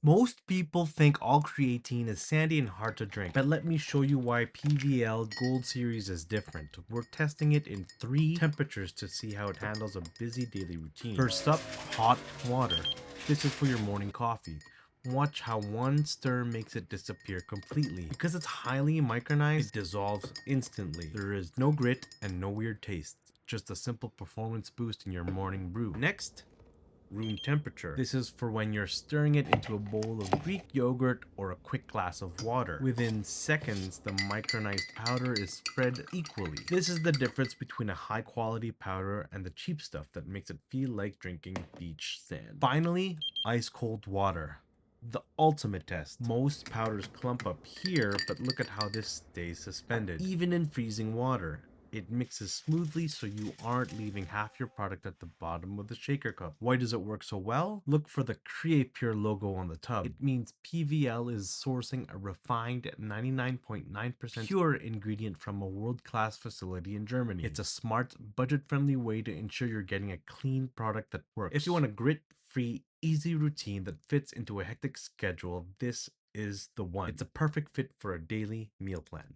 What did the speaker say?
Most people think all creatine is sandy and hard to drink, but let me show you why PVL Gold Series is different. We're testing it in 3 temperatures to see how it handles a busy daily routine. First up, hot water. This is for your morning coffee. Watch how one stir makes it disappear completely. Because it's highly micronized, it dissolves instantly. There is no grit and no weird taste. Just a simple performance boost in your morning brew. Next, room temperature. This is for when you're stirring it into a bowl of Greek yogurt or a quick glass of water. Within seconds, the micronized powder is spread equally. This is the difference between a high quality powder and the cheap stuff that makes it feel like drinking beach sand. Finally, ice cold water. The ultimate test. Most powders clump up here, but look at how this stays suspended. Even in freezing water, it mixes smoothly so you aren't leaving half your product at the bottom of the shaker cup. Why does it work so well? Look for the Creapure logo on the tub. It means PVL is sourcing a refined 99.9% pure ingredient from a world-class facility in Germany. It's a smart, budget-friendly way to ensure you're getting a clean product that works. If you want a grit-free, easy routine that fits into a hectic schedule, this is the one. It's a perfect fit for a daily meal plan.